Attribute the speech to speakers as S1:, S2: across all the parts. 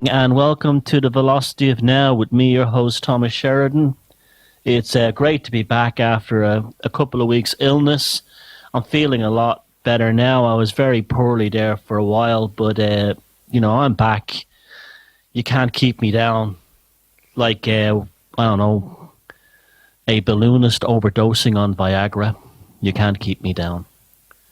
S1: And welcome to the Velocity of Now with me, your host, Thomas Sheridan. It's great to be back after a couple of weeks' illness. I'm feeling a lot better now. I was very poorly there for a while, but, I'm back. You can't keep me down. Like, I don't know, a balloonist overdosing on Viagra. You can't keep me down.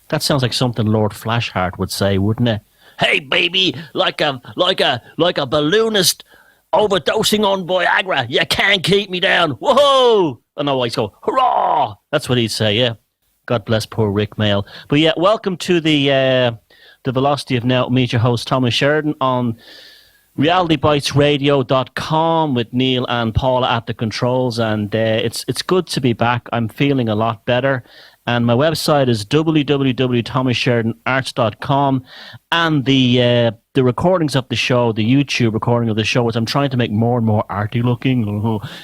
S1: That sounds like something Lord Flashheart would say, wouldn't it? Hey, baby, like a balloonist overdosing on Viagra. You can't keep me down. Whoa! And I always go, hurrah! That's what he'd say, yeah. God bless poor Rick Mail. But yeah, welcome to the Velocity of Now. Meet your host, Thomas Sheridan, on realitybitesradio.com with Neil and Paula at the controls. And it's good to be back. I'm feeling a lot better. And my website is www.thomassheridanarts.com, and the recordings of the show, the YouTube recording of the show, which I'm trying to make more and more arty looking,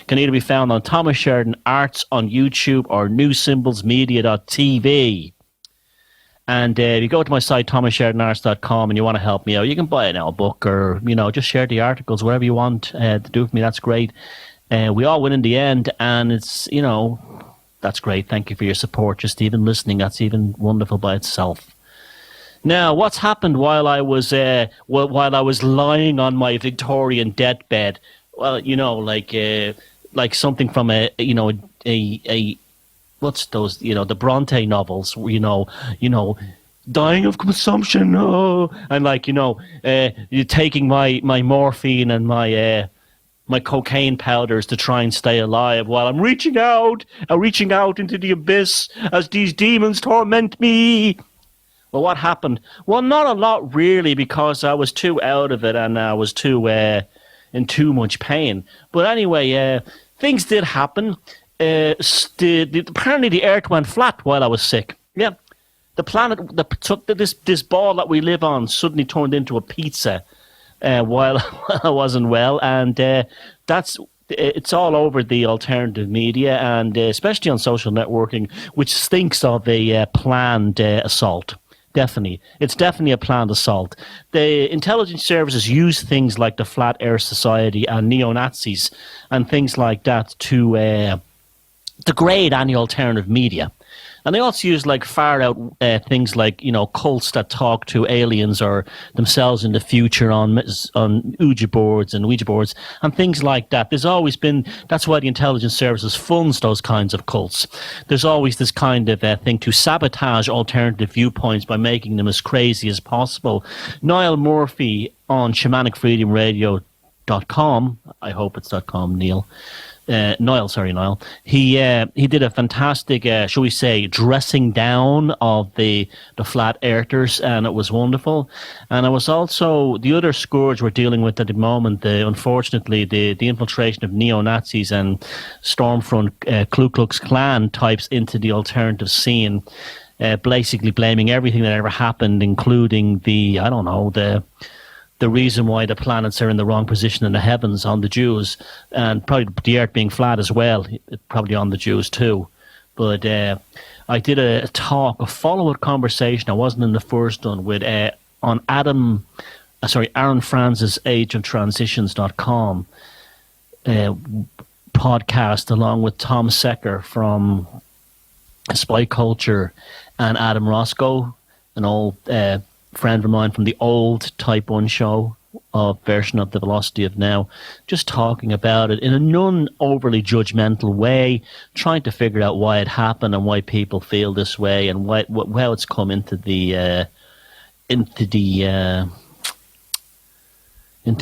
S1: can either be found on Thomas Sheridan Arts on YouTube or newsymbolsmedia.tv. And if you go to my site, thomassheridanarts.com, and you want to help me out, you can buy an book or, just share the articles, whatever you want to do for me. That's great. We all win in the end, and it's, that's great. Thank you for your support. Just even listening, that's even wonderful by itself. Now, what's happened while I was lying on my Victorian deathbed? Well, like something from a what's those? The Bronte novels. Dying of consumption. Oh, and you're taking my morphine and my cocaine powders to try and stay alive while I'm reaching out into the abyss as these demons torment me. Well, what happened? Well, not a lot really, because I was too out of it and I was too in too much pain. But anyway, things did happen. Apparently the earth went flat while I was sick. Yeah, the planet, this ball that we live on suddenly turned into a pizza. While I wasn't well, and it's all over the alternative media, and especially on social networking, which stinks of a planned assault. It's definitely a planned assault. The intelligence services use things like the Flat Earth Society and neo-Nazis and things like that to degrade any alternative media. And they also use far out things like cults that talk to aliens or themselves in the future on Ouija boards and things like that. There's always been, that's why the intelligence services funds those kinds of cults. There's always this kind of thing to sabotage alternative viewpoints by making them as crazy as possible. Niall Murphy on shamanicfreedomradio.com, I hope it's .com, Neil. Niall. He did a fantastic, shall we say, dressing down of the flat earthers, and it was wonderful. And it was also the other scourge we're dealing with at the moment. Unfortunately, the infiltration of neo-Nazis and Stormfront Ku Klux Klan types into the alternative scene, basically blaming everything that ever happened, including the reason why the planets are in the wrong position in the heavens on the Jews, and probably the earth being flat as well, probably on the Jews too. But I did a follow-up conversation. I wasn't in the first one with on Aaron Franz's ageoftransitions.com podcast, along with Tom Secker from Spy Culture and Adam Roscoe, an old friend of mine from the old Type 1 show version of the Velocity of Now, just talking about it in a non-overly judgmental way, trying to figure out why it happened and why people feel this way and how it's come into the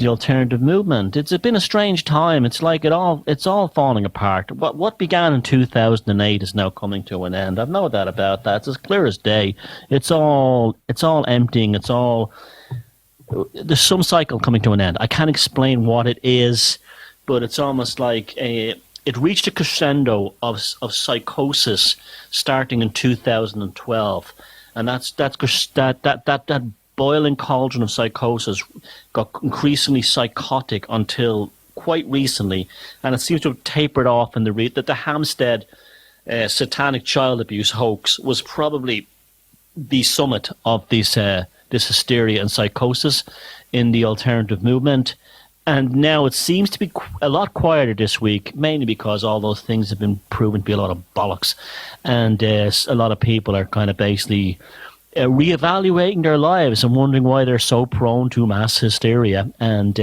S1: alternative movement. It's been a strange time. It's like it's all falling apart. What began in 2008 is now coming to an end. I've no doubt about that. It's as clear as day. It's all emptying. There's some cycle coming to an end. I can't explain what it is, but it's almost like it reached a crescendo of psychosis starting in 2012, and that boiling cauldron of psychosis got increasingly psychotic until quite recently, and it seems to have tapered off in that the Hampstead satanic child abuse hoax was probably the summit of this hysteria and psychosis. in the alternative movement. And now it seems to be a lot quieter this week, mainly because all those things have been proven to be a lot of bollocks. And a lot of people are kind of basically reevaluating their lives and wondering why they're so prone to mass hysteria and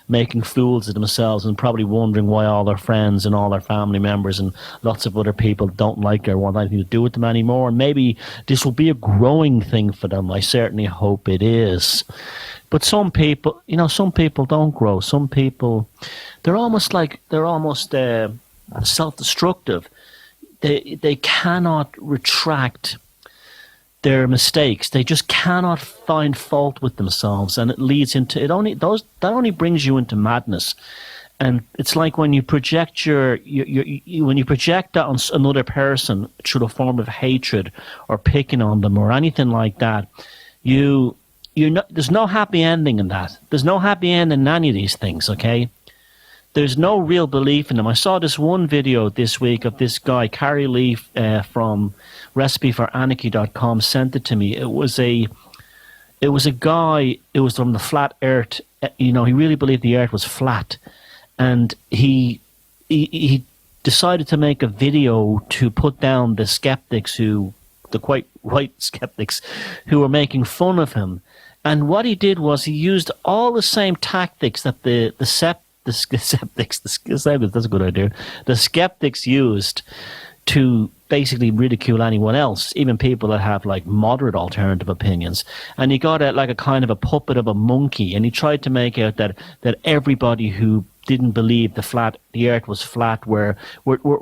S1: making fools of themselves, and probably wondering why all their friends and all their family members and lots of other people don't like or want anything to do with them anymore. And maybe this will be a growing thing for them. I certainly hope it is. But some people, some people don't grow. Some people, they're almost self-destructive. They cannot retract their mistakes. They just cannot find fault with themselves, and it leads into that only brings you into madness. And it's like when you project when you project that on another person through a form of hatred or picking on them or anything like that, there's no happy ending in that. There's no happy ending in any of these things, okay? There's no real belief in them. I saw this one video this week of this guy, Carrie Lee from recipeforanarchy.com, sent it to me. It was a guy, it was from the flat earth. He really believed the earth was flat. And he decided to make a video to put down the skeptics the quite right skeptics who were making fun of him. And what he did was he used all the same tactics that the skeptics, that's a good idea, the skeptics used to basically ridicule anyone else, even people that have like moderate alternative opinions. And he got a kind of a puppet of a monkey, and he tried to make out that everybody who didn't believe the earth was flat were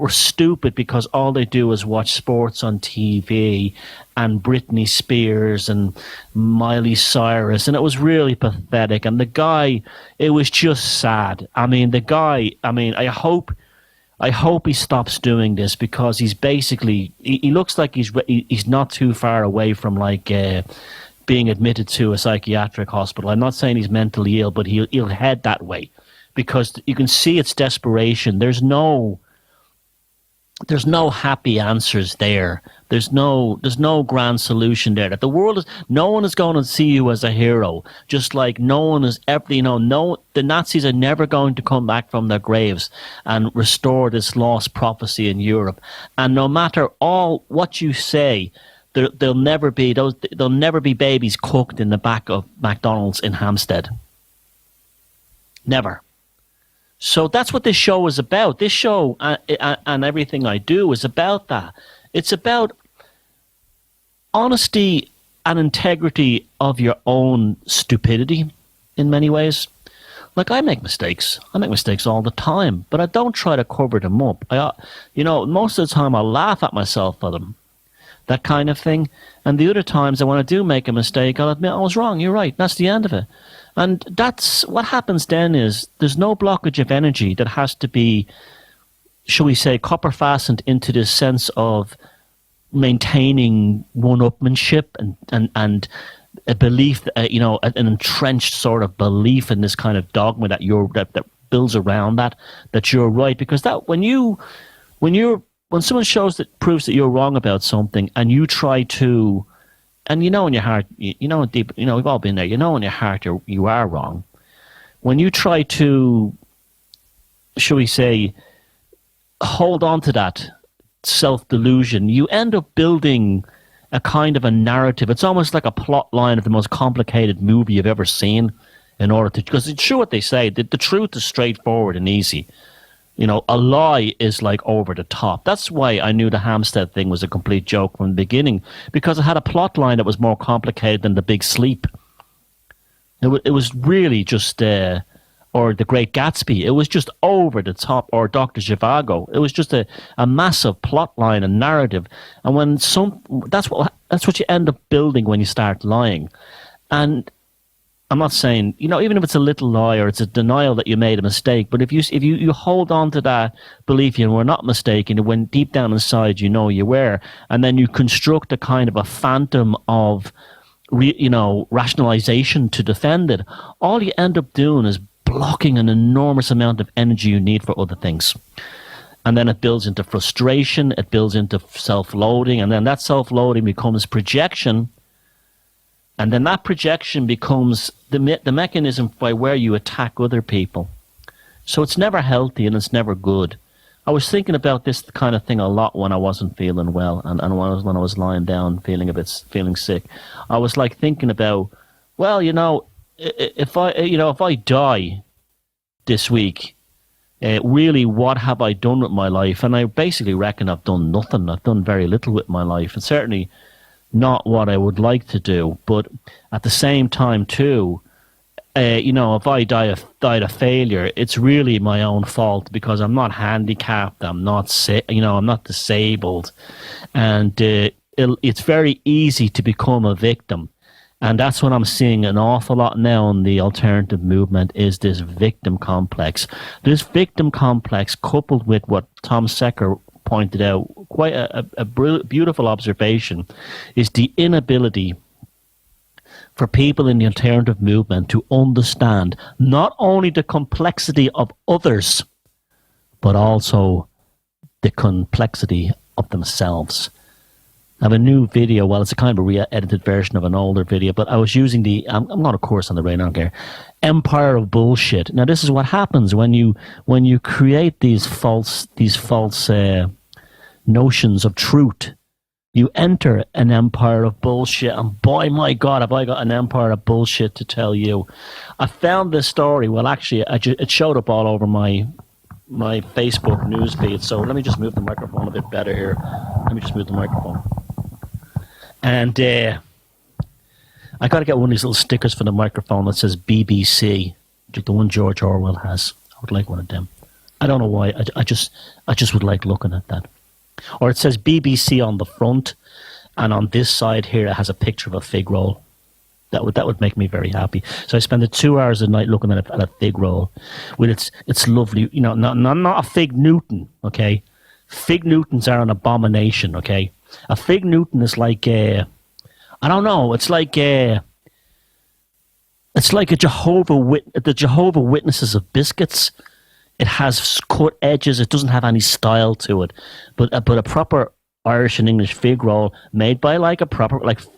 S1: stupid because all they do is watch sports on TV and Britney Spears and Miley Cyrus, and it was really pathetic. And the guy, it was just sad. I hope he stops doing this, because he's basically, he looks like he's not too far away from being admitted to a psychiatric hospital. I'm not saying he's mentally ill, but he'll head that way, because you can see it's desperation. There's no happy answers there. There's no grand solution there. That the world is, no one is going to see you as a hero. Just like no one is ever, the Nazis are never going to come back from their graves and restore this lost prophecy in Europe. And no matter what you say, there'll never be babies cooked in the back of McDonald's in Hampstead. Never. So that's what this show is about. This show and everything I do is about that. It's about honesty and integrity of your own stupidity in many ways. Like, I make mistakes. I make mistakes all the time, but I don't try to cover them up. Most of the time I laugh at myself for them, that kind of thing. And the other times when I do make a mistake, I'll admit I was wrong. You're right. That's the end of it. And that's what happens then is there's no blockage of energy that has to be, shall we say, copper fastened into this sense of maintaining one-upmanship and a belief, an entrenched sort of belief in this kind of dogma that that builds around that you're right. Because that when someone proves that you're wrong about something, and you try to, and in your heart, deep, we've all been there, in your heart you are wrong. When you try to, shall we say, hold on to that self-delusion, you end up building a kind of a narrative. It's almost like a plot line of the most complicated movie you've ever seen, because it's true what they say, the truth is straightforward and easy. A lie is like over the top. That's why I knew the Hampstead thing was a complete joke from the beginning, because it had a plot line that was more complicated than The Big Sleep. It was really just, or The Great Gatsby. It was just over the top, or Dr. Zhivago. It was just a massive plot line and narrative. And when that's what you end up building when you start lying. And I'm not saying, even if it's a little lie or it's a denial that you made a mistake, but if you hold on to that belief you were not mistaken, when deep down inside you were, and then you construct a kind of a phantom of rationalization to defend it, all you end up doing is blocking an enormous amount of energy you need for other things. And then it builds into frustration, it builds into self-loathing, and then that self-loathing becomes projection. And then that projection becomes the mechanism by where you attack other people. So it's never healthy and it's never good. I was thinking about this kind of thing a lot when I wasn't feeling well, and when I was lying down feeling sick. I was like thinking about, well, if I die this week, really, what have I done with my life? And I basically reckon I've done nothing. I've done very little with my life, and certainly not what I would like to do. But at the same time, too, if I died a failure, it's really my own fault because I'm not handicapped. I'm not sick. I'm not disabled, and it's very easy to become a victim. And that's what I'm seeing an awful lot now in the alternative movement is this victim complex. This victim complex coupled with what Tom Secker pointed out, quite a beautiful observation, is the inability for people in the alternative movement to understand not only the complexity of others, but also the complexity of themselves. I have a new video. Well, it's a kind of a re-edited version of an older video, but I was using I'm not a course on the brain, I don't care. Empire of bullshit. Now, this is what happens when you create these false notions of truth. You enter an empire of bullshit, and boy, my God, have I got an empire of bullshit to tell you. I found this story. Well, actually, it showed up all over my Facebook newsfeed. So let me just move the microphone a bit better here. Let me just move the microphone. And I got to get one of these little stickers for the microphone that says BBC, the one George Orwell has. I would like one of them. I don't know why. I just would like looking at that. Or it says BBC on the front, and on this side here it has a picture of a fig roll. That would make me very happy. So I spend 2 hours a night looking at a fig roll. With it's lovely, not a fig Newton, okay? Fig Newtons are an abomination, okay? A fig Newton is like I don't know. It's like a the Jehovah Witnesses of biscuits. It has cut edges. It doesn't have any style to it. But a proper Irish and English fig roll made by like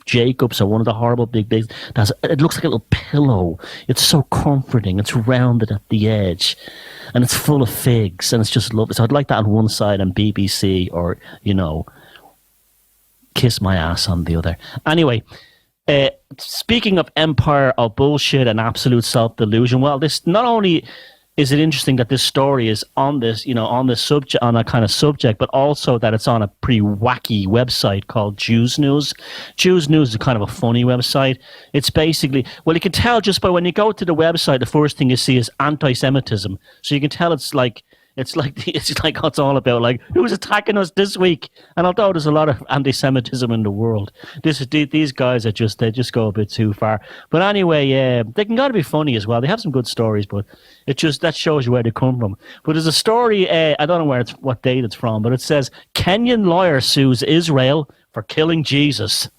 S1: Jacobs or one of the horrible big bigs. It looks like a little pillow. It's so comforting. It's rounded at the edge, and it's full of figs, and it's just lovely. So I'd like that on one side and BBC, or kiss my ass on the other. Anyway, speaking of empire of bullshit and absolute self-delusion, well, this not only is it interesting that this story is on this, on this subject, on a kind of subject, but also that it's on a pretty wacky website called Jews News. Jews News is kind of a funny website. It's basically, well, you can tell just by when you go to the website, the first thing you see is anti-Semitism. So you can tell it's like what's all about, like, who's attacking us this week? And although there's a lot of anti-Semitism in the world, these guys they just go a bit too far. But anyway, they can gotta be funny as well. They have some good stories, but that shows you where they come from. But there's a story, I don't know what date it's from, but it says Kenyan lawyer sues Israel for killing Jesus.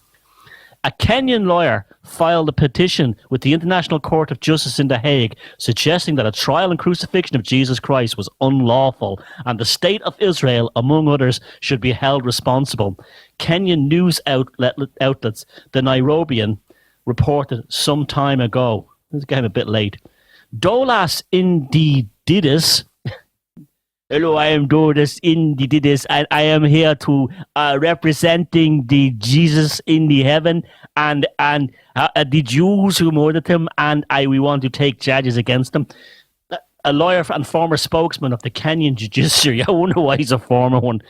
S1: A Kenyan lawyer filed a petition with the International Court of Justice in The Hague suggesting that a trial and crucifixion of Jesus Christ was unlawful and the state of Israel, among others, should be held responsible. Kenyan news outlets, the Nairobian, reported some time ago. This came a bit late. Dolas Indididis. Hello, I am Dolas Indididis, and I am here to representing the Jesus in the heaven and the Jews who murdered him, and we want to take charges against them. A lawyer and former spokesman of the Kenyan judiciary, I wonder why he's a former one,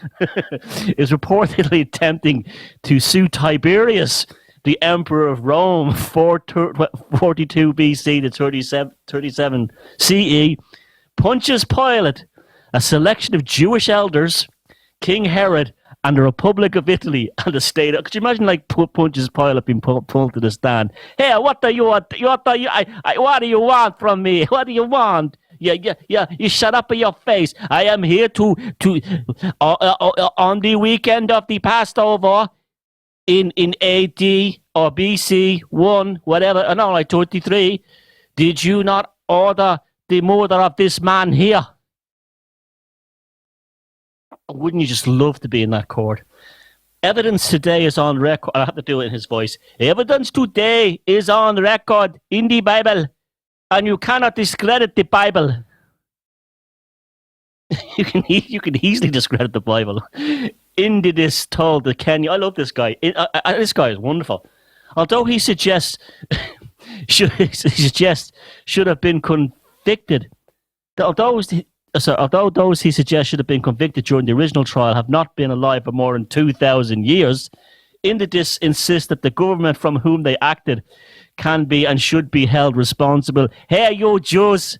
S1: is reportedly attempting to sue Tiberius, the emperor of Rome, 42 BC to 37 CE, Pontius Pilate, a selection of Jewish elders, King Herod, and the Republic of Italy, and the state. Could you imagine, like, Pontius Pilate being pulled to the stand? Hey, what do you want? What do you want from me? What do you want? Yeah. You shut up in your face. I am here to on the weekend of the Passover in AD or BC 1, whatever. No, like 23. Did you not order the murder of this man here? Wouldn't you just love to be in that court? Evidence today is on record. I have to do it in his voice. Evidence today is on record in the Bible, and you cannot discredit the Bible. You can easily discredit the Bible. Indidis told the Kenya. I love this guy. This guy is wonderful. Although he suggests should have been convicted. Although those he suggests should have been convicted during the original trial have not been alive for more than 2,000 years, Indidis insists that the government from whom they acted can be and should be held responsible. Hey, you Jews,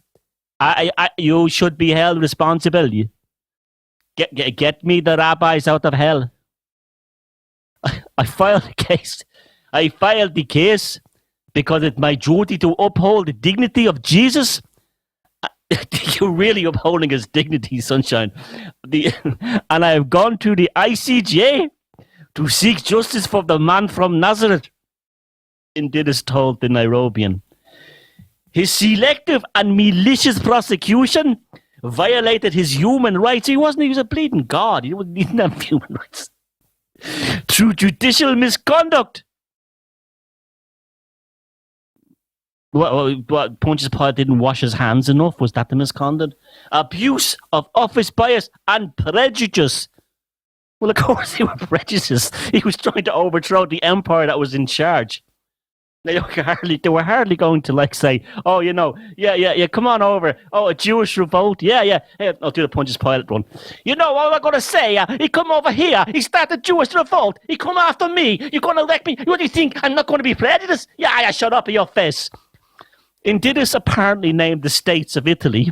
S1: you should be held responsible. Get me the rabbis out of hell. I filed the case. I filed the case because it's my duty to uphold the dignity of Jesus. You're really upholding his dignity, sunshine. And I have gone to the ICJ to seek justice for the man from Nazareth. Indidis told the Nairobian. His selective and malicious prosecution violated his human rights. He was a bleeding God. He didn't have human rights. Through judicial misconduct. What Pontius Pilate didn't wash his hands enough? Was that the misconduct? Abuse of office bias and prejudice. Well, of course they were prejudiced. He was trying to overthrow the empire that was in charge. They were hardly going to say, oh, come on over. Oh, a Jewish revolt. Yeah. Hey, I'll do the Pontius Pilate one. You know what I'm going to say? He come over here. He started Jewish revolt. He come after me. You're going to elect me. What do you think? I'm not going to be prejudiced? Yeah, shut up in your face. Indidis apparently named the states of Italy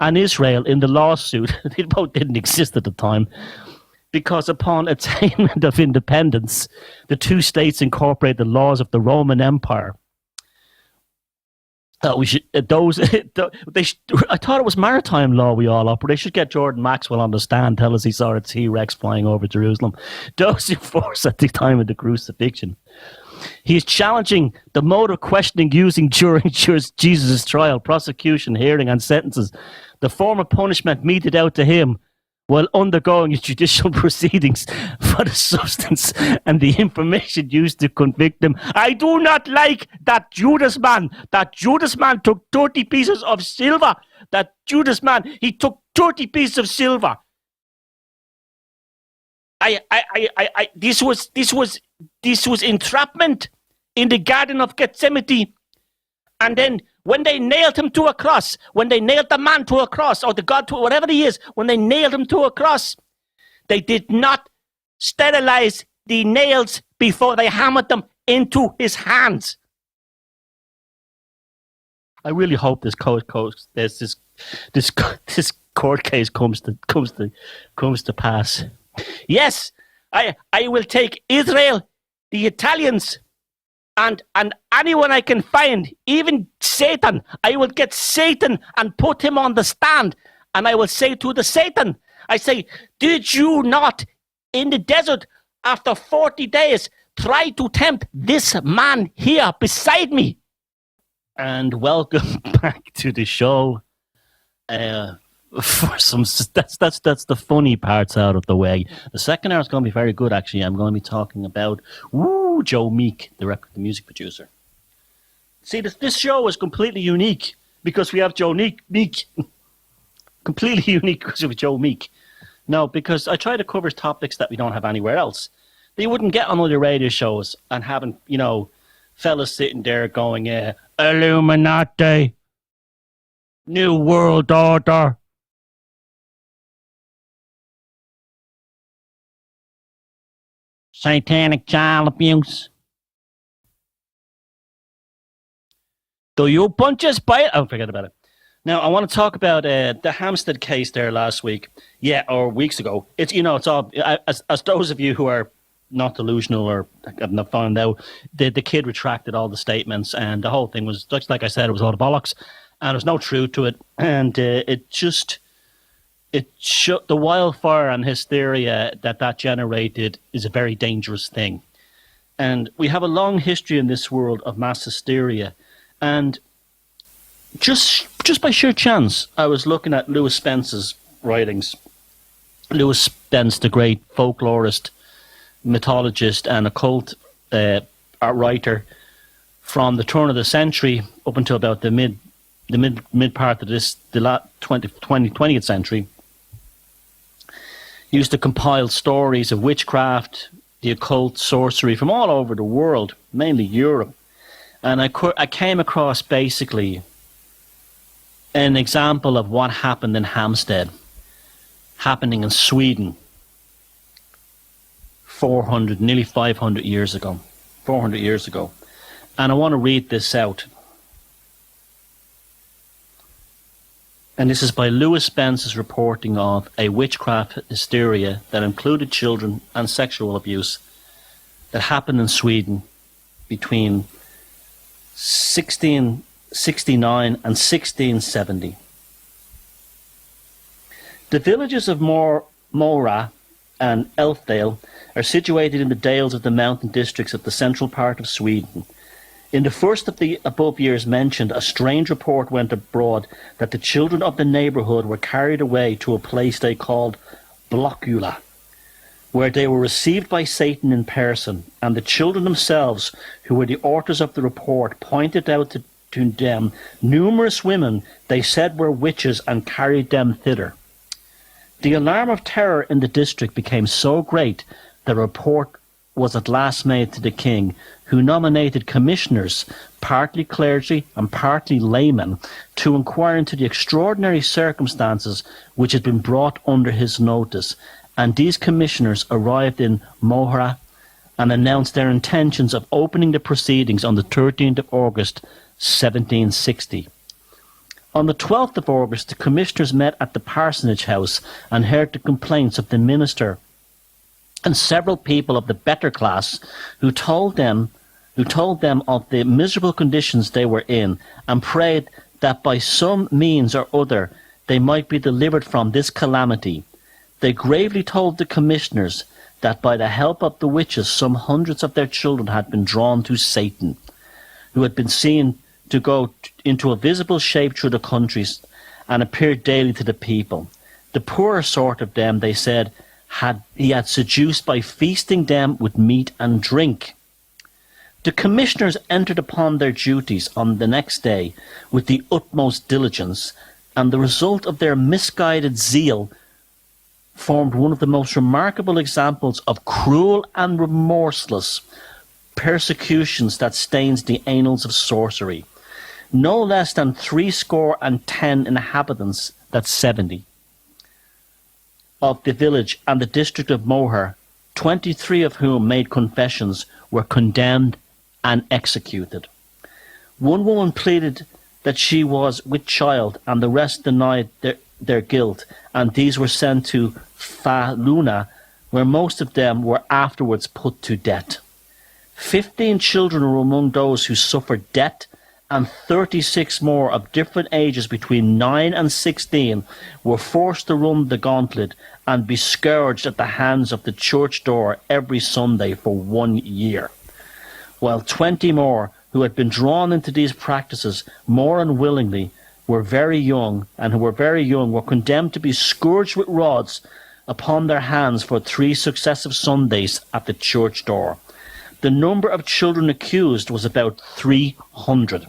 S1: and Israel in the lawsuit. They both didn't exist at the time. Because upon attainment of independence, the two states incorporate the laws of the Roman Empire. I thought it was maritime law we all operate. They should get Jordan Maxwell on the stand, tell us he saw a T-Rex flying over Jerusalem. Those in force at the time of the crucifixion. He is challenging the mode of questioning using during Jesus' trial, prosecution, hearing, and sentences. The form of punishment meted out to him while undergoing his judicial proceedings for the substance and the information used to convict him. I do not like that Judas man. That Judas man took 30 pieces of silver. That Judas man, he took 30 pieces of silver. This was entrapment in the Garden of Gethsemane. And then when they nailed him to a cross, when they nailed the man to a cross, or the God to whatever he is, when they nailed him to a cross, they did not sterilize the nails before they hammered them into his hands. I really hope this court case comes to pass. Yes, I will take Israel, the Italians, and anyone I can find, even Satan. I will get Satan and put him on the stand, and I will say to the Satan, I say, did you not in the desert after 40 days try to tempt this man here beside me? And welcome back to the show. For some, that's the funny parts out of the way. The second hour is going to be very good, actually. I'm going to be talking about Joe Meek, the music producer. See, this show is completely unique because we have Joe Meek. Completely unique because of Joe Meek. No, because I try to cover topics that we don't have anywhere else. They wouldn't get on other radio shows and having, fellas sitting there going, Illuminati, New World Order. Satanic child abuse. Do you Pontius Pilate? Oh, forget about it. Now, I want to talk about the Hampstead case there last week. Yeah, or weeks ago. It's all, as those of you who are not delusional or have not found out, the kid retracted all the statements and the whole thing was, just like I said, it was all the bollocks and there's no truth to it. And it showed the wildfire and hysteria that generated is a very dangerous thing. And we have a long history in this world of mass hysteria. And just by sheer chance, I was looking at Lewis Spence's writings. Lewis Spence, the great folklorist, mythologist and occult art writer from the turn of the century up until about the mid part of the 20th century. He used to compile stories of witchcraft, the occult, sorcery from all over the world, mainly Europe. And I came across basically an example of what happened in Hampstead, happening in Sweden, nearly 500 years ago. 400 years ago. And I want to read this out. And this is by Lewis Spence's reporting of a witchcraft hysteria that included children and sexual abuse that happened in Sweden between 1669 and 1670. The villages of Mora and Elfdale are situated in the dales of the mountain districts of the central part of Sweden. In the first of the above years mentioned, a strange report went abroad that the children of the neighbourhood were carried away to a place they called Blockula, where they were received by Satan in person, and the children themselves, who were the authors of the report, pointed out to them numerous women they said were witches and carried them thither. The alarm of terror in the district became so great that a report was at last made to the king, who nominated commissioners, partly clergy and partly laymen, to inquire into the extraordinary circumstances which had been brought under his notice. And these commissioners arrived in Mohra and announced their intentions of opening the proceedings on the 13th of August, 1760. On the 12th of August, the commissioners met at the parsonage house and heard the complaints of the minister and several people of the better class, who told them of the miserable conditions they were in, and prayed that by some means or other they might be delivered from this calamity. They gravely told the commissioners that by the help of the witches some hundreds of their children had been drawn to Satan, who had been seen to go into a visible shape through the countries and appeared daily to the people. The poorer sort of them, they said, he had seduced by feasting them with meat and drink. The commissioners entered upon their duties on the next day with the utmost diligence, and the result of their misguided zeal formed one of the most remarkable examples of cruel and remorseless persecutions that stains the annals of sorcery. No less than 70 inhabitants, that's 70, of the village and the district of Moher, 23 of whom made confessions, were condemned and executed. One woman pleaded that she was with child, and the rest denied their guilt, and these were sent to Faluna, where most of them were afterwards put to death. 15 children were among those who suffered death, and 36 more of different ages between 9 and 16 were forced to run the gauntlet and be scourged at the hands of the church door every Sunday for 1 year, while 20 more who had been drawn into these practices more unwillingly were condemned to be scourged with rods upon their hands for 3 successive Sundays at the church door. The number of children accused was about 300.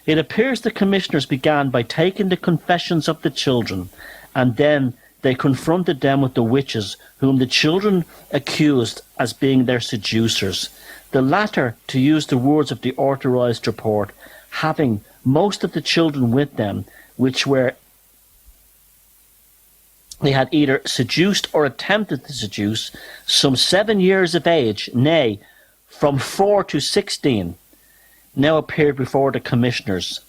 S1: It appears the commissioners began by taking the confessions of the children, and then they confronted them with the witches, whom the children accused as being their seducers. The latter, to use the words of the authorized report, having most of the children with them, which were they had either seduced or attempted to seduce, some 7 years of age, nay, from 4 to 16, now appeared before the commissioners.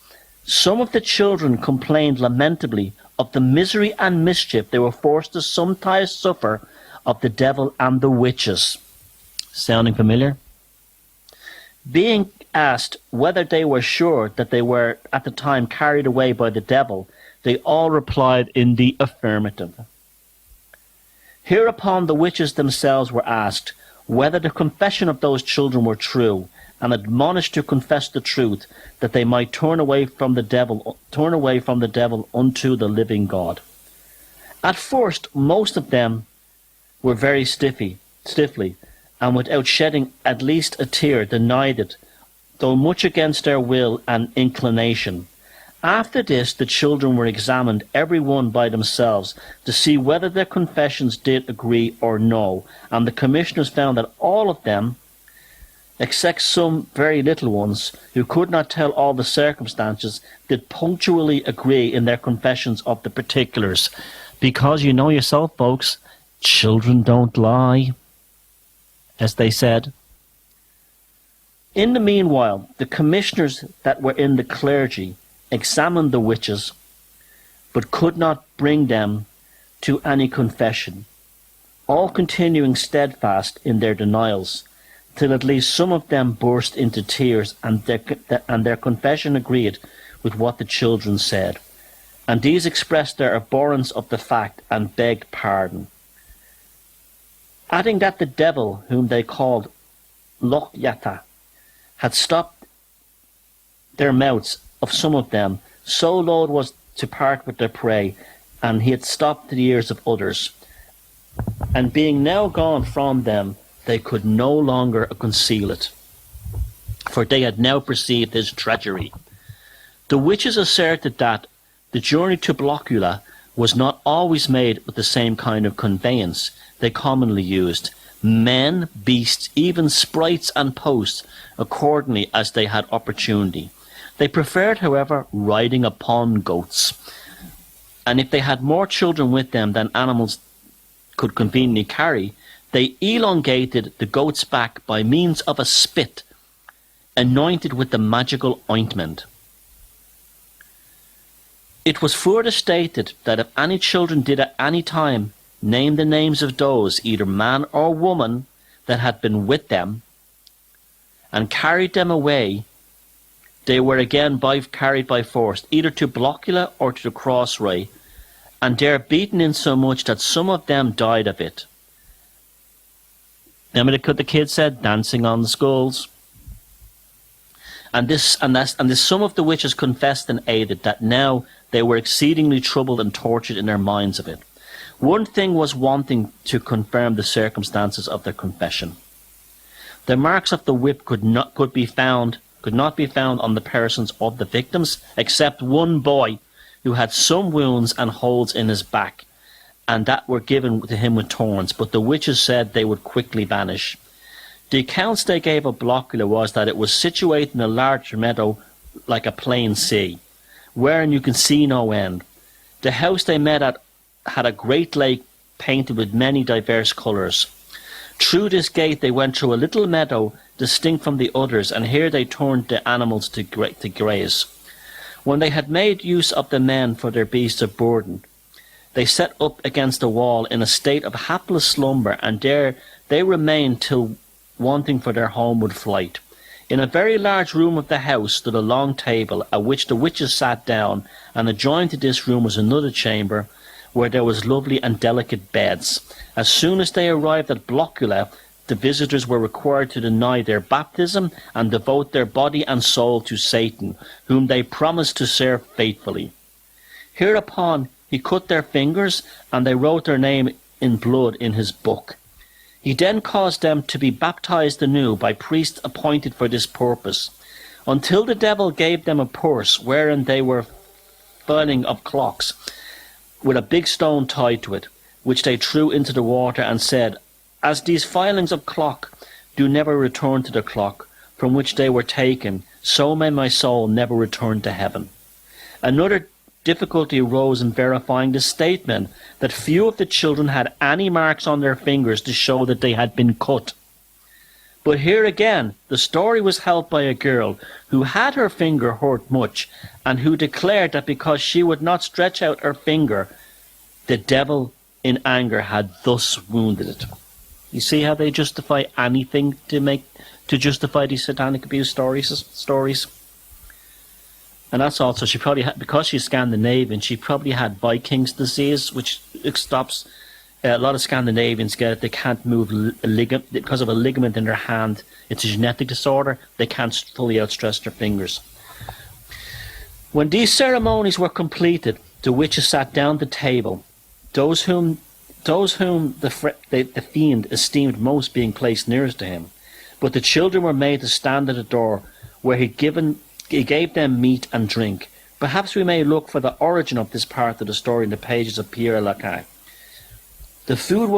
S1: Some of the children complained lamentably of the misery and mischief they were forced to sometimes suffer of the devil and the witches. Sounding familiar? Being asked whether they were sure that they were at the time carried away by the devil, they all replied in the affirmative. Hereupon the witches themselves were asked whether the confession of those children were true, and admonished to confess the truth, that they might turn away from the devil unto the living God. At first, most of them were very stiffly, and without shedding at least a tear denied it, though much against their will and inclination. After this, the children were examined, every one by themselves, to see whether their confessions did agree or no, and the commissioners found that all of them, except some very little ones, who could not tell all the circumstances, did punctually agree in their confessions of the particulars. Because you know yourself, folks, children don't lie, as they said. In the meanwhile, the commissioners that were in the clergy examined the witches, but could not bring them to any confession, all continuing steadfast in their denials, till at least some of them burst into tears, and their confession agreed with what the children said. And these expressed their abhorrence of the fact and begged pardon, adding that the devil, whom they called Lokyata, had stopped their mouths of some of them, so loath was to part with their prey, and he had stopped the ears of others. And being now gone from them, they could no longer conceal it, for they had now perceived his treachery. The witches asserted that the journey to Blockula was not always made with the same kind of conveyance they commonly used. Men, beasts, even sprites and posts, accordingly as they had opportunity. They preferred, however, riding upon goats, and if they had more children with them than animals could conveniently carry, they elongated the goat's back by means of a spit, anointed with the magical ointment. It was further stated that if any children did at any time name the names of those, either man or woman, that had been with them, and carried them away, they were again carried by force, either to Blockula or to the crossray, and there beaten in so much that some of them died of it. Remember the kid said, dancing on the skulls? And this some of the witches confessed and aided that now they were exceedingly troubled and tortured in their minds of it. One thing was wanting to confirm the circumstances of their confession. The marks of the whip could not be found on the persons of the victims, except one boy who had some wounds and holes in his back, and that were given to him with thorns, but the witches said they would quickly vanish. The accounts they gave of Blockula was that it was situated in a large meadow like a plain sea, wherein you can see no end. The house they met at had a great lake painted with many diverse colours. Through this gate they went through a little meadow distinct from the others, and here they turned the animals to graze. When they had made use of the men for their beasts of burden, they set up against the wall in a state of hapless slumber, and there they remained till wanting for their homeward flight. In a very large room of the house stood a long table, at which the witches sat down, and adjoined to this room was another chamber, where there was lovely and delicate beds. As soon as they arrived at Blockula, the visitors were required to deny their baptism and devote their body and soul to Satan, whom they promised to serve faithfully. Hereupon he cut their fingers, and they wrote their name in blood in his book. He then caused them to be baptized anew by priests appointed for this purpose, until the devil gave them a purse wherein they were filling of clocks, with a big stone tied to it, which they threw into the water, and said, as these filings of clock do never return to the clock from which they were taken, so may my soul never return to heaven. Another difficulty arose in verifying the statement that few of the children had any marks on their fingers to show that they had been cut. But here again, the story was held by a girl who had her finger hurt much, and who declared that because she would not stretch out her finger, the devil in anger had thus wounded it. You see how they justify anything to justify these satanic abuse stories? And that's also, she probably had, because she's Scandinavian, she probably had Viking's disease, which stops a lot of Scandinavians get it. They can't move a ligament because of a ligament in their hand. It's a genetic disorder. They can't fully outstretch their fingers. When these ceremonies were completed, the witches sat down at the table. Those whom those whom the fiend esteemed most being placed nearest to him. But the children were made to stand at the door, where he gave them meat and drink. Perhaps we may look for the origin of this part of the story in the pages of Pierre Lacan. The food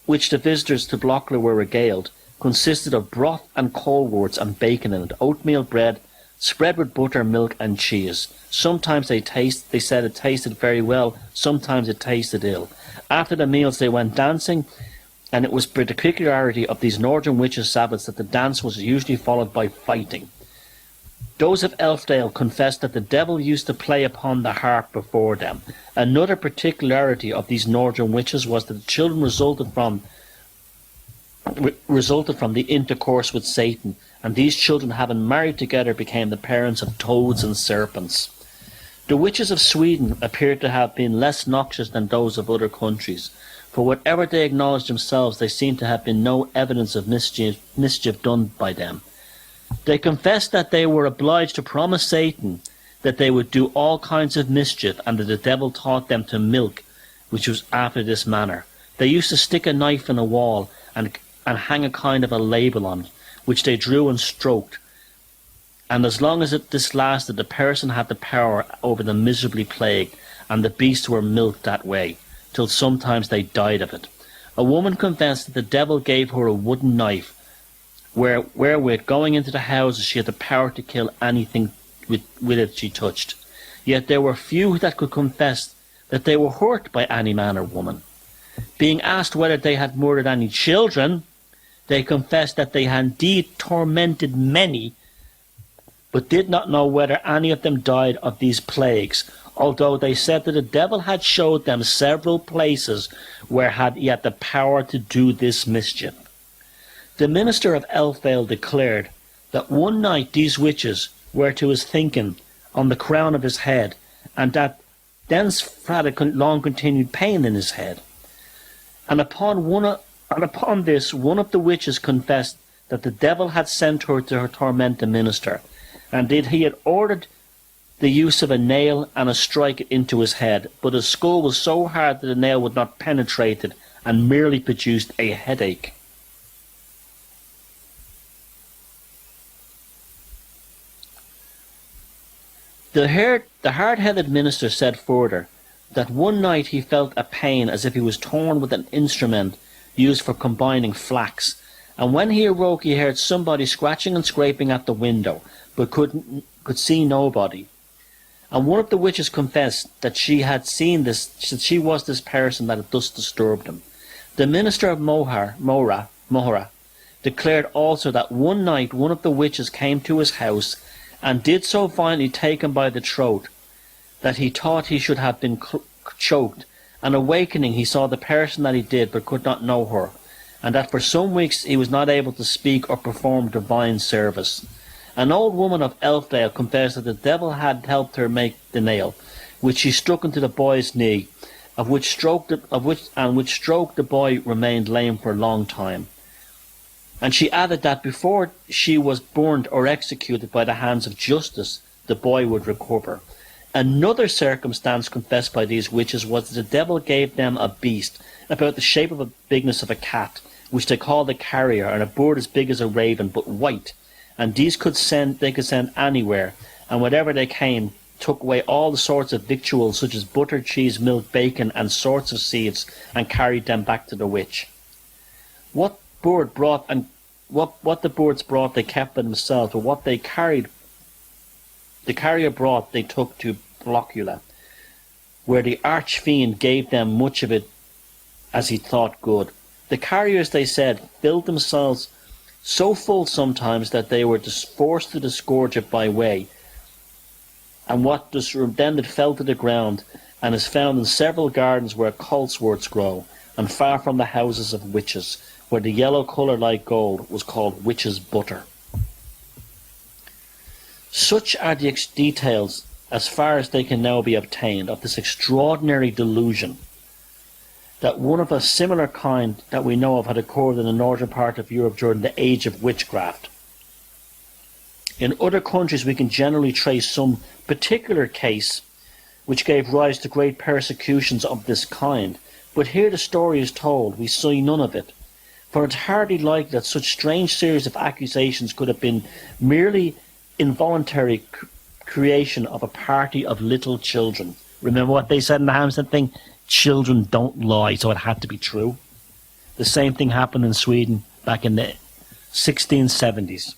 S1: which the visitors to Blockler were regaled consisted of broth and coleworts and bacon in it, oatmeal bread, spread with butter, milk and cheese. Sometimes they said it tasted very well, sometimes it tasted ill. After the meals they went dancing, and it was the peculiarity of these northern witches' Sabbaths that the dance was usually followed by fighting. Joseph Elfdale confessed that the devil used to play upon the harp before them. Another particularity of these northern witches was that the children resulted from the intercourse with Satan, and these children, having married together, became the parents of toads and serpents. The witches of Sweden appeared to have been less noxious than those of other countries, for whatever they acknowledged themselves, there seemed to have been no evidence of mischief done by them. They confessed that they were obliged to promise Satan that they would do all kinds of mischief, and that the devil taught them to milk, which was after this manner. They used to stick a knife in a wall and hang a kind of a label on it, which they drew and stroked, and as long as this lasted, the person had the power over the miserably plagued, and the beasts were milked that way, till sometimes they died of it. A woman confessed that the devil gave her a wooden knife, wherewith, going into the houses, she had the power to kill anything with it she touched. Yet there were few that could confess that they were hurt by any man or woman. Being asked whether they had murdered any children, they confessed that they had indeed tormented many, but did not know whether any of them died of these plagues, although they said that the devil had showed them several places where he had the power to do this mischief. The minister of Elfdale declared that one night these witches were to his thinking on the crown of his head, and that thence had a long continued pain in his head. And upon this, one of the witches confessed that the devil had sent her to torment the minister, and that he had ordered the use of a nail and a strike it into his head, but his skull was so hard that the nail would not penetrate it, and merely produced a headache. The hard-headed minister said further that one night he felt a pain as if he was torn with an instrument used for combining flax, and when he awoke he heard somebody scratching and scraping at the window, but could see nobody. And one of the witches confessed that she had seen this, that she was this person that had thus disturbed him. The minister of Mohra declared also that one night one of the witches came to his house, and did so violently take him by the throat that he thought he should have been choked, and awakening he saw the person that he did but could not know her, and that for some weeks he was not able to speak or perform divine service. An old woman of Elfdale confessed that the devil had helped her make the nail, which she struck into the boy's knee, which stroke the boy remained lame for a long time. And she added that before she was burned or executed by the hands of justice, the boy would recover. Another circumstance confessed by these witches was that the devil gave them a beast about the shape of the bigness of a cat, which they called a carrier, and a bird as big as a raven but white, and these they could send anywhere, and wherever they came took away all the sorts of victuals such as butter, cheese, milk, bacon, and sorts of seeds, and carried them back to the witch. What the birds brought they kept for themselves, but what the carrier brought they took to Blockula, where the arch-fiend gave them much of it as he thought good. The carriers, they said, filled themselves so full sometimes that they were forced to disgorge it by way, and what then it fell to the ground, and is found in several gardens where coltsworts grow, and far from the houses of witches, where the yellow colour like gold was called witch's butter. Such are the details, as far as they can now be obtained, of this extraordinary delusion, that one of a similar kind that we know of had occurred in the northern part of Europe during the age of witchcraft. In other countries we can generally trace some particular case which gave rise to great persecutions of this kind, But here the story is told, we see none of it. For it's hardly likely that such strange series of accusations could have been merely involuntary creation of a party of little children. Remember what they said in the Hampstead thing? Children don't lie, so it had to be true. The same thing happened in Sweden back in the 1670s.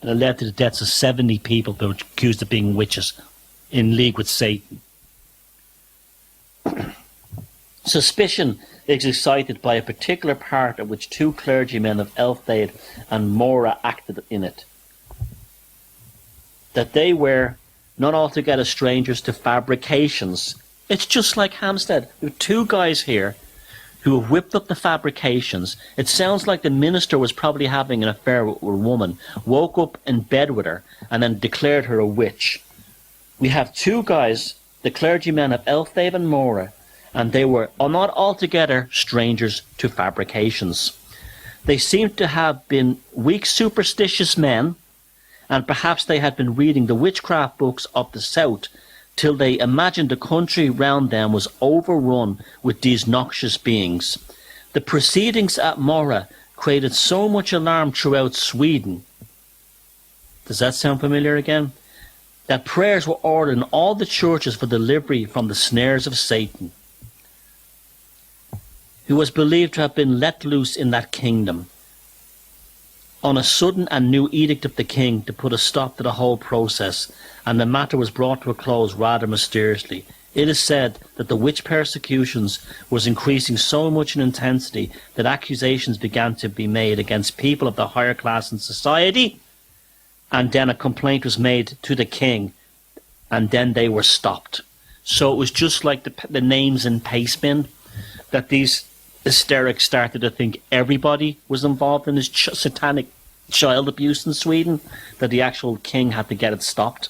S1: And it led to the deaths of 70 people who were accused of being witches in league with Satan. Suspicion is excited by a particular part of which two clergymen of Elfdade and Mora acted in it. That they were not altogether strangers to fabrications. It's just like Hampstead. There are two guys here who have whipped up the fabrications. It sounds like the minister was probably having an affair with a woman, woke up in bed with her, and then declared her a witch. We have two guys, the clergymen of Elfdade and Mora, and they were not altogether strangers to fabrications. They seem to have been weak, superstitious men, and perhaps they had been reading the witchcraft books of the south till they imagined the country round them was overrun with these noxious beings. The proceedings at Mora created so much alarm throughout Sweden. Does that sound familiar again? That prayers were ordered in all the churches for delivery from the snares of Satan, who was believed to have been let loose in that kingdom, on a sudden and new edict of the king to put a stop to the whole process, and the matter was brought to a close rather mysteriously. It is said that the witch persecutions was increasing so much in intensity that accusations began to be made against people of the higher class in society, and then a complaint was made to the king, and then they were stopped. So it was just like the names in Pastebin, that these hysterics started to think everybody was involved in this satanic child abuse in Sweden, that the actual king had to get it stopped.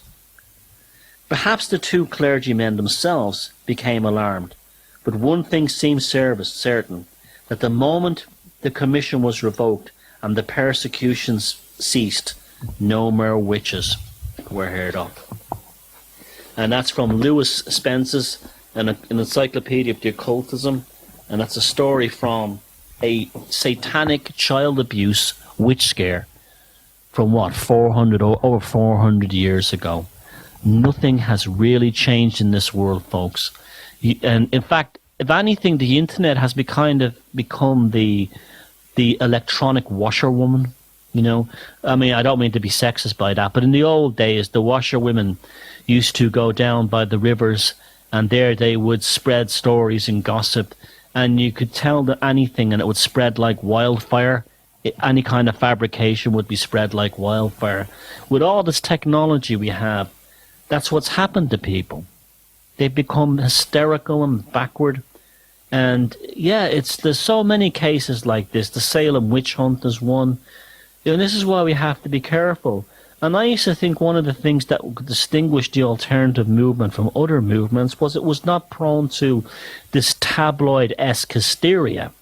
S1: Perhaps the two clergymen themselves became alarmed, but one thing seemed certain, that the moment the commission was revoked and the persecutions ceased, no more witches were heard of. And that's from Lewis Spence's an Encyclopedia of the Occultism, and that's a story from a satanic child abuse witch scare from what, over 400 years ago. Nothing has really changed in this world, folks. And in fact, if anything, the internet has become the electronic washerwoman. You know, I mean, I don't mean to be sexist by that, but in the old days, the washerwomen used to go down by the rivers, and there they would spread stories and gossip, and you could tell that anything, and it would spread like wildfire. Any kind of fabrication would be spread like wildfire. With all this technology we have, that's what's happened to people. They've become hysterical and backward. And yeah, there's so many cases like this. The Salem witch hunt is one. And this is why we have to be careful. And I used to think one of the things that distinguished the alternative movement from other movements was it was not prone to this tabloid-esque hysteria.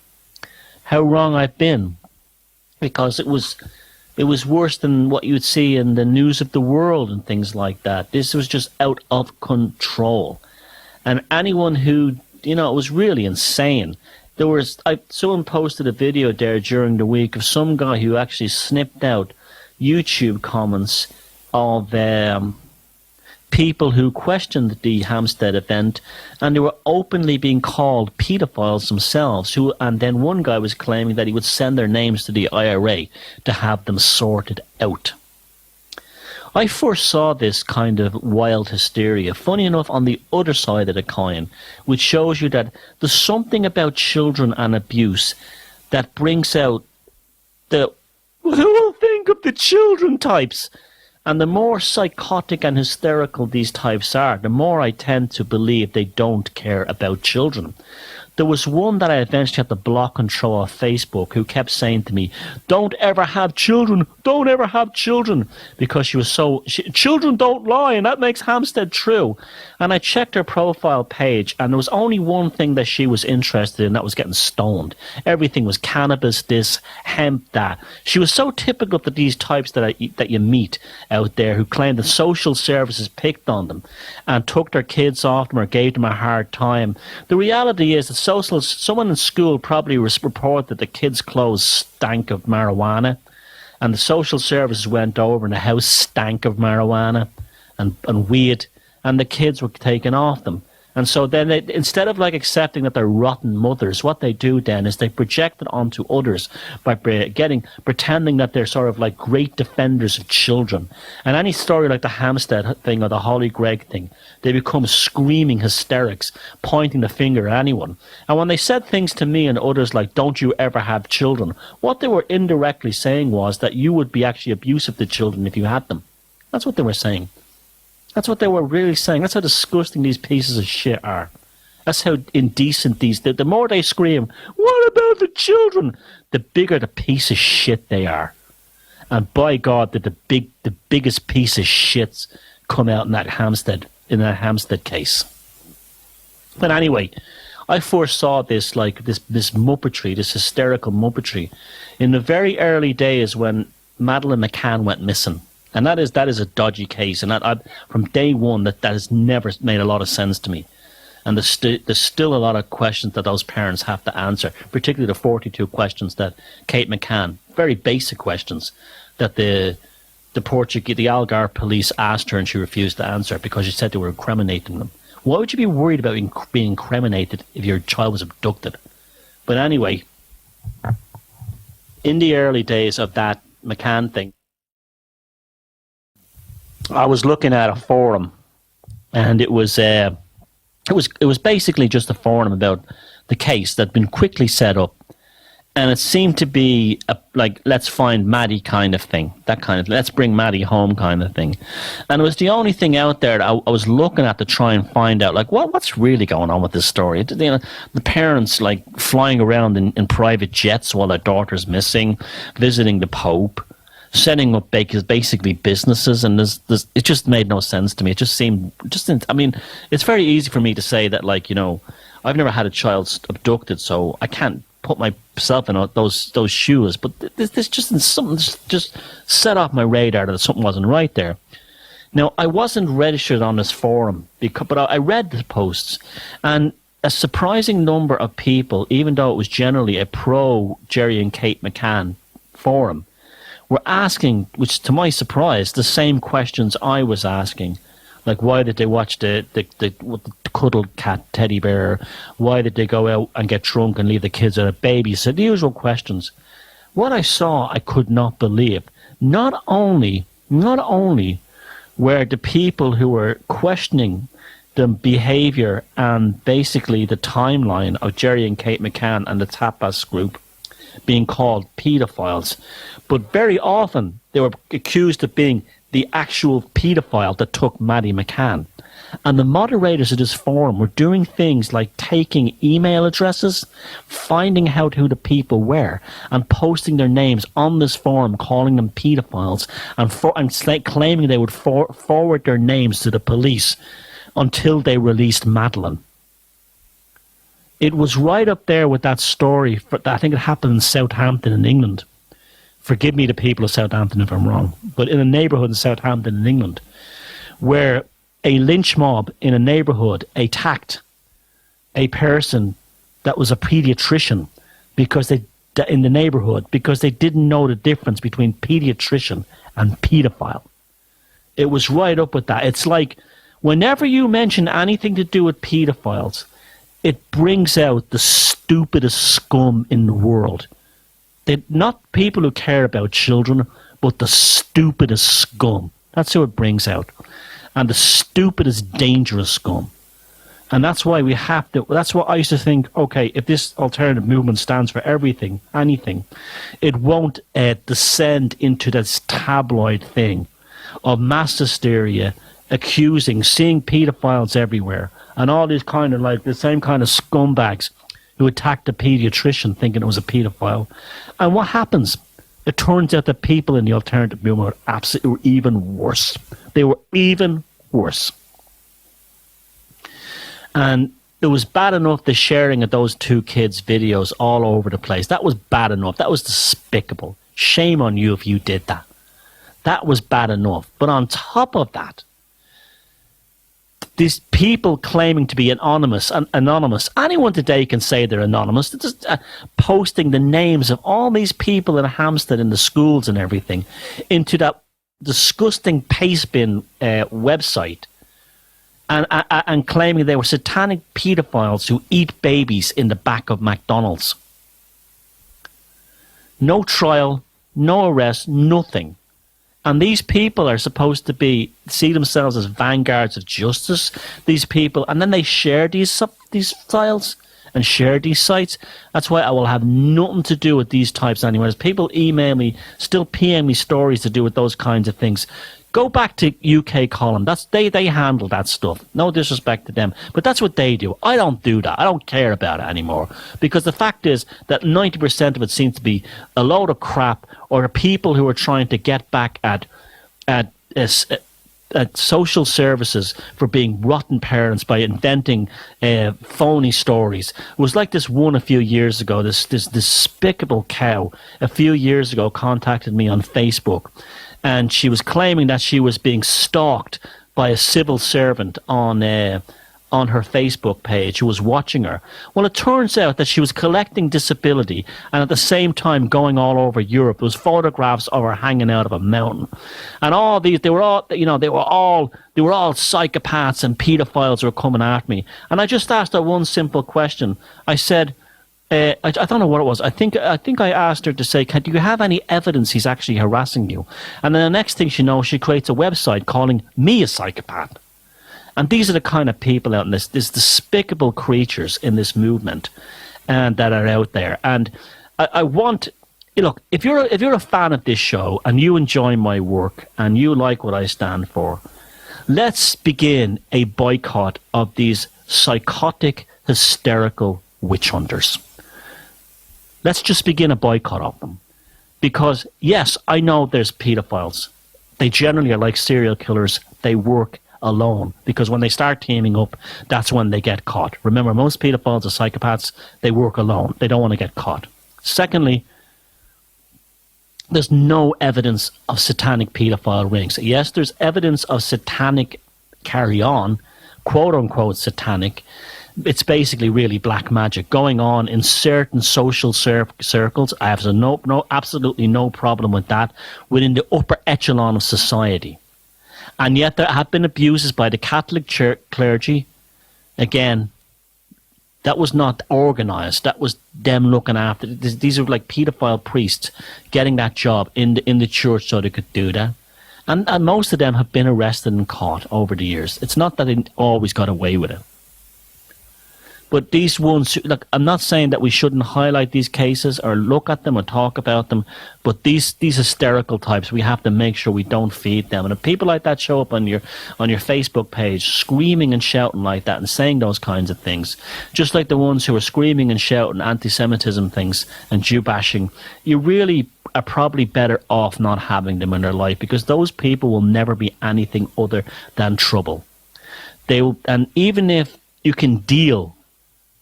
S1: How wrong I've been. Because it was worse than what you'd see in the news of the world and things like that. This was just out of control. And anyone who, it was really insane. Someone posted a video there during the week of some guy who actually snipped out YouTube comments of people who questioned the Hampstead event, and they were openly being called pedophiles themselves. And then one guy was claiming that he would send their names to the IRA to have them sorted out. I first saw this kind of wild hysteria, funny enough, on the other side of the coin, which shows you that there's something about children and abuse that brings out the who will think of the children types. And the more psychotic and hysterical these types are, the more I tend to believe they don't care about children. There was one that I eventually had to block and throw off Facebook who kept saying to me, don't ever have children, don't ever have children, because children don't lie, and that makes Hampstead true. And I checked her profile page, and there was only one thing that she was interested in, that was getting stoned. Everything was cannabis, this, hemp, that. She was so typical of these types that you meet out there who claim that social services picked on them and took their kids off them or gave them a hard time. The reality is that someone in school probably reported that the kids' clothes stank of marijuana, and the social services went over and the house stank of marijuana and weed, and the kids were taken off them. And so then instead of like accepting that they're rotten mothers, what they do then is they project it onto others by pretending that they're sort of like great defenders of children. And any story like the Hampstead thing or the Holly Gregg thing, they become screaming hysterics, pointing the finger at anyone. And when they said things to me and others like, don't you ever have children, what they were indirectly saying was that you would be actually abusive to children if you had them. That's what they were saying. That's what they were really saying. That's how disgusting these pieces of shit are. That's how indecent the more they scream, what about the children? The bigger the piece of shit they are. And by God, did the biggest piece of shits come out in that Hampstead case. But anyway, I foresaw this this muppetry, this hysterical muppetry, in the very early days when Madeleine McCann went missing. And that is a dodgy case, and from day one that has never made a lot of sense to me. And there's still a lot of questions that those parents have to answer, particularly the 42 questions that Kate McCann, very basic questions, that the Algarve police asked her and she refused to answer because she said they were incriminating them. Why would you be worried about being incriminated if your child was abducted? But anyway, in the early days of that McCann thing, I was looking at a forum, and it was basically just a forum about the case that had been quickly set up, and it seemed to be a, like, let's find Maddie kind of thing, that kind of, let's bring Maddie home kind of thing. And it was the only thing out there that I was looking at to try and find out, like, what's really going on with this story. You know, the parents, like, flying around in private jets while their daughter's missing, visiting the Pope, setting up basically businesses, and it just made no sense to me. It just seemed, I mean, it's very easy for me to say that, like, you know, I've never had a child abducted, so I can't put myself in those shoes. But this something just set off my radar that something wasn't right there. Now, I wasn't registered on this forum, but I read the posts, and a surprising number of people, even though it was generally a pro Jerry and Kate McCann forum, were asking, which to my surprise, the same questions I was asking. Like, why did they watch the cuddle cat teddy bear? Why did they go out and get drunk and leave the kids at a babysit? The usual questions. What I saw, I could not believe. Not only were the people who were questioning the behavior and basically the timeline of Jerry and Kate McCann and the Tapas group being called pedophiles, but very often they were accused of being the actual pedophile that took Maddie McCann. And the moderators of this forum were doing things like taking email addresses, finding out who the people were, and posting their names on this forum, calling them pedophiles, and claiming they would forward their names to the police until they released Madeleine. It was right up there with that story. I think it happened in Southampton in England. Forgive me, the people of Southampton, if I'm wrong, but in a neighbourhood in Southampton in England, where a lynch mob in a neighbourhood attacked a person that was a paediatrician in the neighbourhood because they didn't know the difference between paediatrician and paedophile. It was right up with that. It's like whenever you mention anything to do with paedophiles, it brings out the stupidest scum in the world. They're not people who care about children, but the stupidest scum. That's who it brings out. And the stupidest, dangerous scum. And that's why we have to, that's what I used to think, okay, if this alternative movement stands for everything, anything, it won't descend into this tabloid thing of mass hysteria, seeing pedophiles everywhere, and all these kind of like the same kind of scumbags who attacked a pediatrician thinking it was a pedophile. And what happens? It turns out that people in the alternative movement were even worse. They were even worse. And it was bad enough the sharing of those two kids' videos all over the place. That was bad enough. That was despicable. Shame on you if you did that. That was bad enough. But on top of that, these people claiming to be anonymous, anyone today can say they're anonymous. They're just posting the names of all these people in Hampstead in the schools and everything into that disgusting pastebin website, and claiming they were satanic pedophiles who eat babies in the back of McDonald's. No trial, no arrest, nothing. And these people are supposed to see themselves as vanguards of justice. These people, and then they share these files and share these sites. That's why I will have nothing to do with these types anymore. As people email me, still PM me stories to do with those kinds of things. Go back to UK Column. They handle that stuff. No disrespect to them, but that's what they do. I don't do that. I don't care about it anymore, because the fact is that 90% of it seems to be a load of crap, or people who are trying to get back at social services for being rotten parents by inventing phony stories. It was like this one a few years ago. This despicable cow a few years ago contacted me on Facebook. And she was claiming that she was being stalked by a civil servant on her Facebook page who was watching her. Well, it turns out that she was collecting disability, and at the same time going all over Europe. There was photographs of her hanging out of a mountain, and all these they were all psychopaths and pedophiles who were coming at me. And I just asked her one simple question. I said, I don't know what it was. I think I asked her to say, do you have any evidence he's actually harassing you? And then the next thing she knows, she creates a website calling me a psychopath. And these are the kind of people out in this despicable creatures in this movement, and that are out there. And I want, look, if you're a fan of this show and you enjoy my work and you like what I stand for, let's begin a boycott of these psychotic, hysterical witch hunters. Let's just begin a boycott of them. Because, yes, I know there's pedophiles. They generally are like serial killers. They work alone. Because when they start teaming up, that's when they get caught. Remember, most pedophiles are psychopaths. They work alone. They don't want to get caught. Secondly, there's no evidence of satanic pedophile rings. Yes, there's evidence of satanic carry-on, quote-unquote satanic. It's basically really black magic going on in certain social circles. I have absolutely no problem with that within the upper echelon of society. And yet there have been abuses by the Catholic Church clergy. Again, that was not organised. That was them looking after. These are like paedophile priests getting that job in the church so they could do that. And most of them have been arrested and caught over the years. It's not that they always got away with it. But these ones, look, I'm not saying that we shouldn't highlight these cases or look at them or talk about them, but these hysterical types, we have to make sure we don't feed them. And if people like that show up on your Facebook page, screaming and shouting like that and saying those kinds of things, just like the ones who are screaming and shouting anti-Semitism things and Jew bashing, you really are probably better off not having them in their life, because those people will never be anything other than trouble. And even if you can deal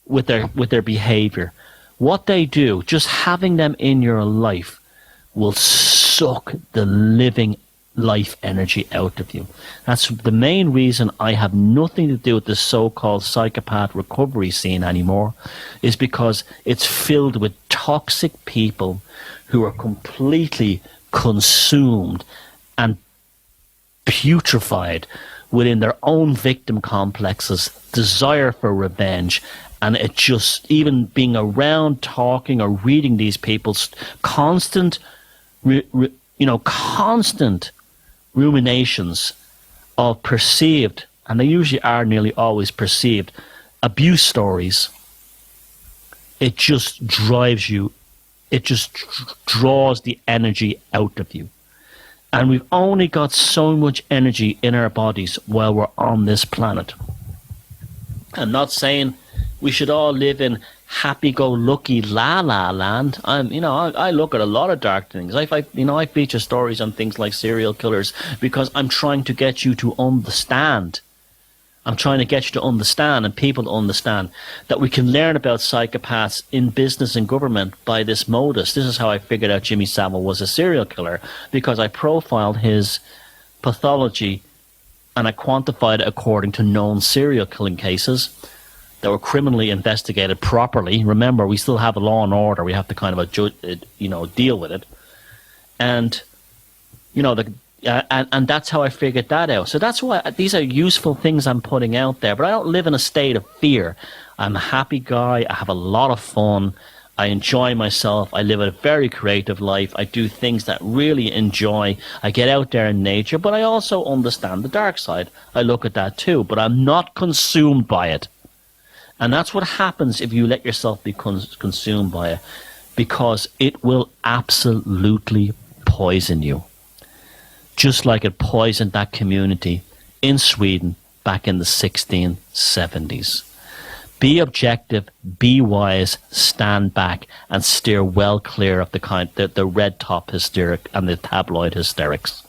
S1: with their behavior, what they do, just having them in your life will suck the living life energy out of you. That's the main reason I have nothing to do with the so-called psychopath recovery scene anymore, is because it's filled with toxic people who are completely consumed and putrefied within their own victim complexes, desire for revenge. And it just, even being around, talking or reading these people's constant ruminations of perceived, and they usually are nearly always perceived, abuse stories, it just drives you, it just draws the energy out of you. And we've only got so much energy in our bodies while we're on this planet. I'm not saying we should all live in happy-go-lucky la-la land. I look at a lot of dark things. I feature stories on things like serial killers because I'm trying to get you to understand. I'm trying to get you to understand, and people to understand, that we can learn about psychopaths in business and government by this modus. This is how I figured out Jimmy Savile was a serial killer, because I profiled his pathology and I quantified it according to known serial killing cases that were criminally investigated properly. Remember, we still have a law and order. We have to kind of deal with it. And, and that's how I figured that out. So that's why these are useful things I'm putting out there. But I don't live in a state of fear. I'm a happy guy. I have a lot of fun. I enjoy myself. I live a very creative life. I do things that really enjoy. I get out there in nature, but I also understand the dark side. I look at that too, but I'm not consumed by it. And that's what happens if you let yourself be consumed by it, because it will absolutely poison you. Just like it poisoned that community in Sweden back in the 1670s. Be objective, be wise, stand back, and steer well clear of the red top hysteric and the tabloid hysterics.